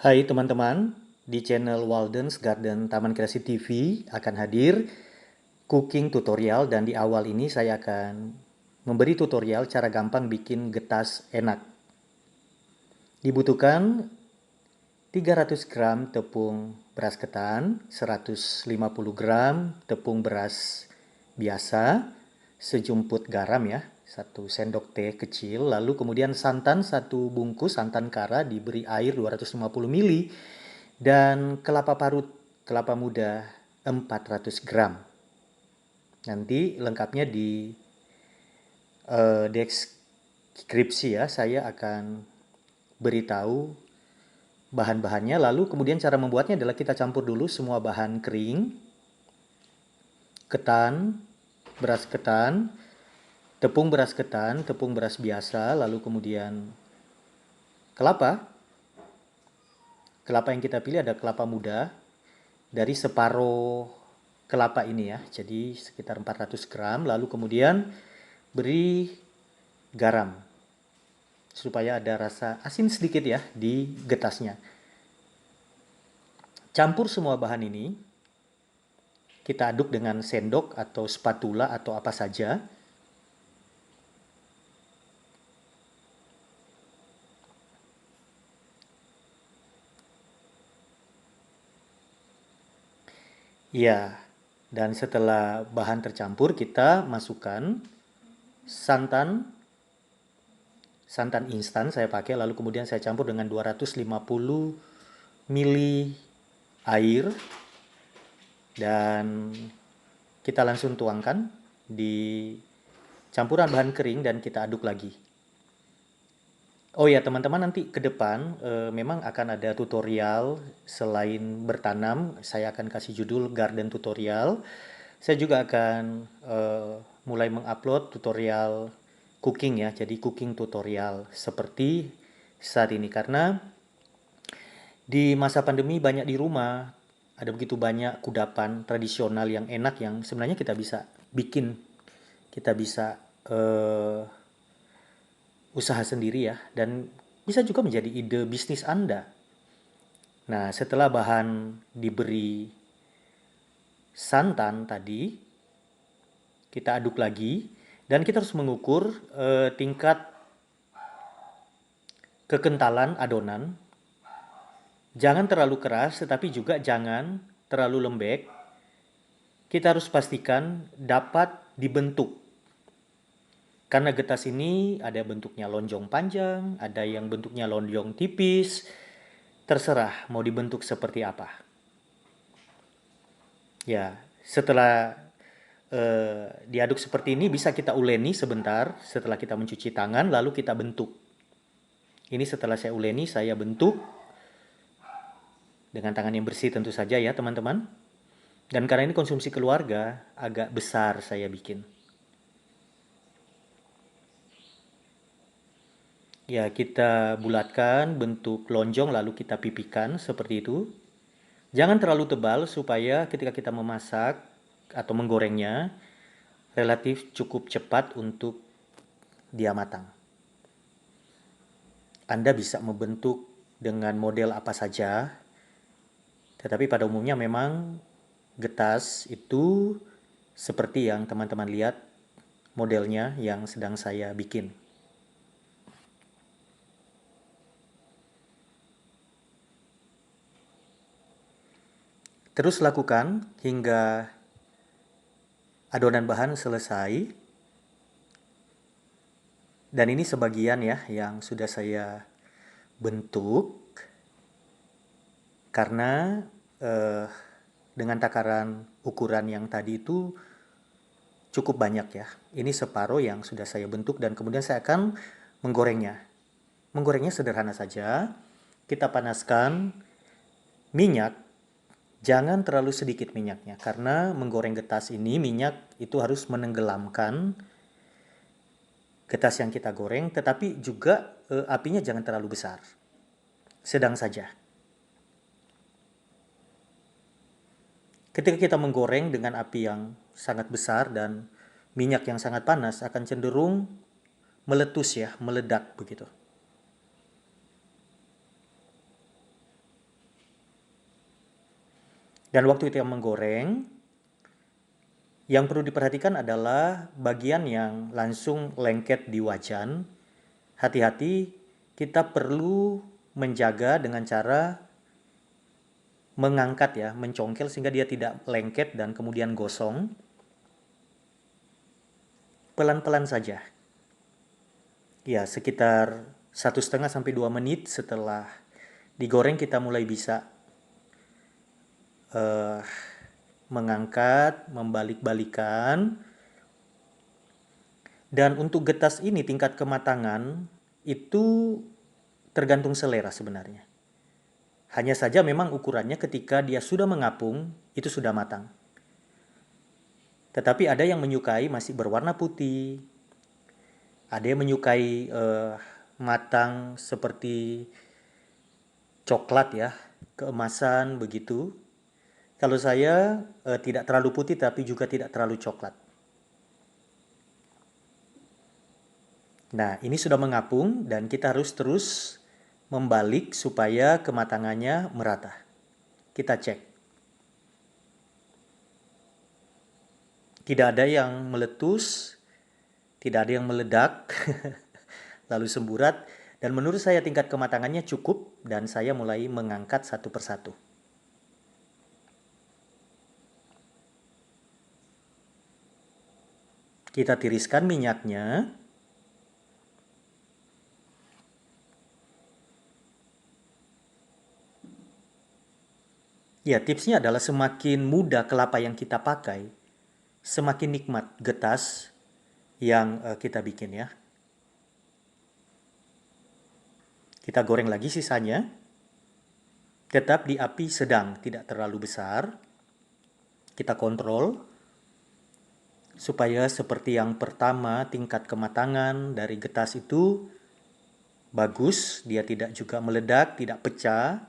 Hai teman-teman, di channel Walden's Garden Taman Kreasi TV akan hadir cooking tutorial dan di awal ini saya akan memberi tutorial cara gampang bikin getas enak. Dibutuhkan 300 gram tepung beras ketan, 150 gram tepung beras biasa, sejumput garam ya, 1 sendok teh kecil, lalu kemudian santan 1 bungkus santan kara diberi air 250 ml dan kelapa parut kelapa muda 400 gram. Nanti lengkapnya di deskripsi ya, saya akan beritahu bahan-bahannya. Lalu kemudian cara membuatnya adalah kita campur dulu semua bahan kering, beras ketan, tepung beras biasa, lalu kemudian kelapa. Kelapa yang kita pilih ada kelapa muda dari separuh kelapa ini ya, jadi sekitar 400 gram. Lalu kemudian beri garam supaya ada rasa asin sedikit ya di getasnya. Campur semua bahan ini, kita aduk dengan sendok atau spatula atau apa saja. Ya, dan setelah bahan tercampur kita masukkan santan instan saya pakai, lalu kemudian saya campur dengan 250 ml air dan kita langsung tuangkan di campuran bahan kering dan kita aduk lagi. Oh ya teman-teman, nanti ke depan memang akan ada tutorial selain bertanam, saya akan kasih judul garden tutorial. Saya juga akan mulai mengupload tutorial cooking ya, jadi cooking tutorial seperti saat ini. Karena di masa pandemi banyak di rumah, ada begitu banyak kudapan tradisional yang enak yang sebenarnya kita bisa bikin, kita bisa usaha sendiri ya, dan bisa juga menjadi ide bisnis Anda. Nah, setelah bahan diberi santan tadi, kita aduk lagi, dan kita harus mengukur tingkat kekentalan adonan. Jangan terlalu keras, tetapi juga jangan terlalu lembek. Kita harus pastikan dapat dibentuk. Karena getas ini ada bentuknya lonjong panjang, ada yang bentuknya lonjong tipis, terserah mau dibentuk seperti apa. Ya, setelah diaduk seperti ini bisa kita uleni sebentar setelah kita mencuci tangan, lalu kita bentuk. Ini setelah saya uleni, saya bentuk dengan tangan yang bersih tentu saja ya teman-teman. Dan karena ini konsumsi keluarga, agak besar saya bikin. Ya, kita bulatkan bentuk lonjong lalu kita pipikan seperti itu. Jangan terlalu tebal supaya ketika kita memasak atau menggorengnya relatif cukup cepat untuk dia matang. Anda bisa membentuk dengan model apa saja, tetapi pada umumnya memang getas itu seperti yang teman-teman lihat modelnya yang sedang saya bikin. Terus lakukan hingga adonan bahan selesai. Dan ini sebagian ya yang sudah saya bentuk. Karena dengan takaran ukuran yang tadi itu cukup banyak ya. Ini separuh yang sudah saya bentuk dan kemudian saya akan menggorengnya. Menggorengnya sederhana saja. Kita panaskan minyak. Jangan terlalu sedikit minyaknya karena menggoreng getas ini minyak itu harus menenggelamkan getas yang kita goreng, tetapi juga apinya jangan terlalu besar. Sedang saja. Ketika kita menggoreng dengan api yang sangat besar dan minyak yang sangat panas akan cenderung meletus ya, meledak begitu. Dan waktu kita menggoreng, yang perlu diperhatikan adalah bagian yang langsung lengket di wajan. Hati-hati, kita perlu menjaga dengan cara mengangkat ya, mencongkel sehingga dia tidak lengket dan kemudian gosong. Pelan-pelan saja. Ya, sekitar 1,5 sampai 2 menit setelah digoreng kita mulai bisa mengangkat, membalik-balikan. Dan untuk getas ini tingkat kematangan itu tergantung selera sebenarnya. Hanya saja memang ukurannya ketika dia sudah mengapung, itu sudah matang. Tetapi ada yang menyukai masih berwarna putih, ada yang menyukai matang seperti coklat ya, keemasan begitu. Kalau saya tidak terlalu putih tapi juga tidak terlalu coklat. Nah, ini sudah mengapung dan kita harus terus membalik supaya kematangannya merata. Kita cek. Tidak ada yang meletus, tidak ada yang meledak, lalu semburat. Dan menurut saya tingkat kematangannya cukup dan saya mulai mengangkat satu persatu. Kita tiriskan minyaknya. Ya, tipsnya adalah semakin muda kelapa yang kita pakai, semakin nikmat getas yang kita bikin ya. Kita goreng lagi sisanya. Tetap di api sedang, tidak terlalu besar. Kita kontrol supaya seperti yang pertama tingkat kematangan dari getas itu bagus, dia tidak juga meledak, tidak pecah.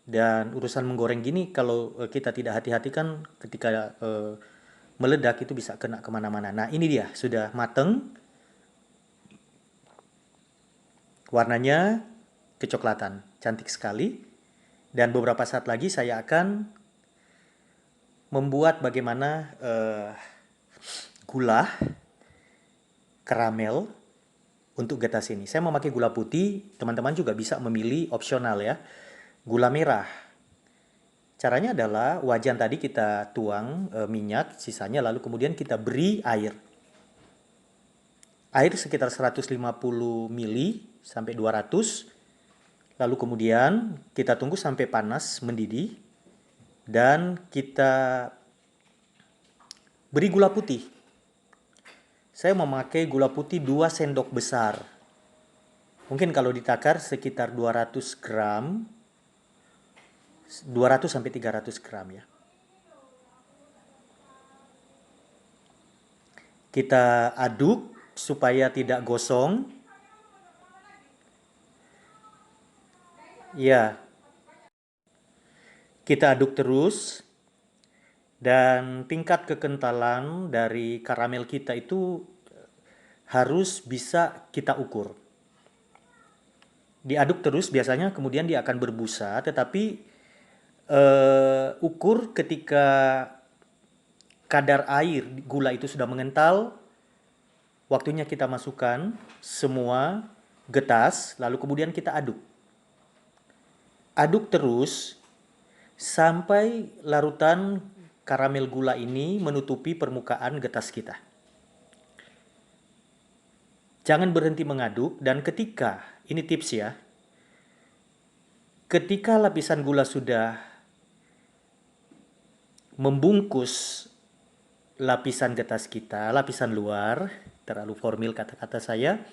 Dan urusan menggoreng gini kalau kita tidak hati-hati kan ketika meledak itu bisa kena kemana-mana. Nah ini dia sudah mateng, warnanya kecoklatan, cantik sekali. Dan beberapa saat lagi saya akan membuat bagaimana gula karamel untuk getas ini. Saya memakai gula putih, teman-teman juga bisa memilih opsional ya. Gula merah. Caranya adalah wajan tadi kita tuang minyak sisanya lalu kemudian kita beri air. Air sekitar 150 ml sampai 200. Lalu kemudian kita tunggu sampai panas mendidih dan kita beri gula putih. Saya memakai gula putih 2 sendok besar. Mungkin kalau ditakar sekitar 200 gram. 200 sampai 300 gram ya. Kita aduk supaya tidak gosong. Ya. Kita aduk terus. Dan tingkat kekentalan dari karamel kita itu harus bisa kita ukur. Diaduk terus biasanya kemudian dia akan berbusa, tetapi ukur ketika kadar air gula itu sudah mengental, waktunya kita masukkan semua getas, lalu kemudian kita aduk. Aduk terus sampai larutan karamel gula ini menutupi permukaan getas kita. Jangan berhenti mengaduk dan ketika, ini tips ya, ketika lapisan gula sudah membungkus lapisan getas kita, lapisan luar, terlalu formal kata-kata saya,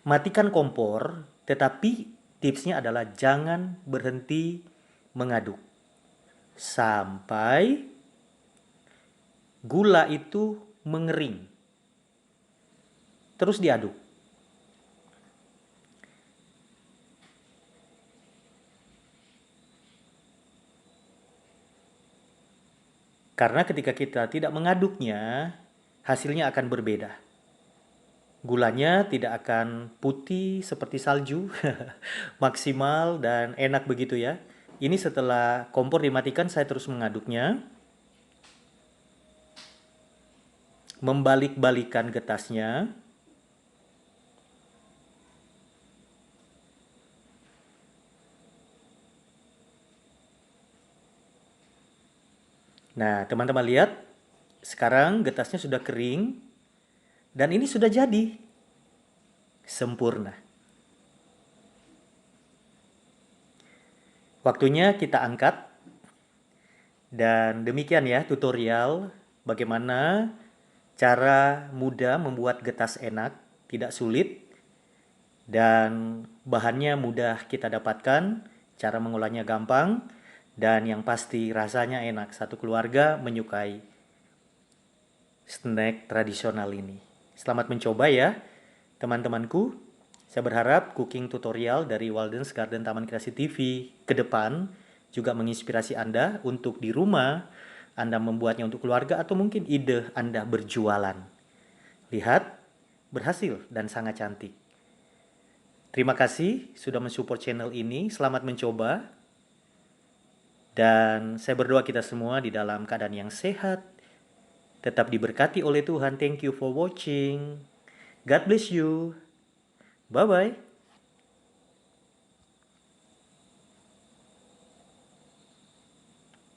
matikan kompor, tetapi tipsnya adalah jangan berhenti mengaduk. Sampai gula itu mengering. Terus diaduk. Karena ketika kita tidak mengaduknya, hasilnya akan berbeda. Gulanya tidak akan putih seperti salju, maksimal dan enak begitu ya. Ini setelah kompor dimatikan, saya terus mengaduknya, membalik-balikan getasnya. Nah, teman-teman lihat, sekarang getasnya sudah kering, dan ini sudah jadi. Sempurna. Waktunya kita angkat, dan demikian ya tutorial bagaimana cara mudah membuat getas enak, tidak sulit, dan bahannya mudah kita dapatkan, cara mengolahnya gampang, dan yang pasti rasanya enak. Satu keluarga menyukai snack tradisional ini. Selamat mencoba ya, teman-temanku. Saya berharap cooking tutorial dari Walden's Garden Taman Kreasi TV ke depan juga menginspirasi Anda untuk di rumah, Anda membuatnya untuk keluarga, atau mungkin ide Anda berjualan. Lihat, berhasil dan sangat cantik. Terima kasih sudah mensupport channel ini. Selamat mencoba. Dan saya berdoa kita semua di dalam keadaan yang sehat, tetap diberkati oleh Tuhan. Thank you for watching. God bless you. Bye-bye.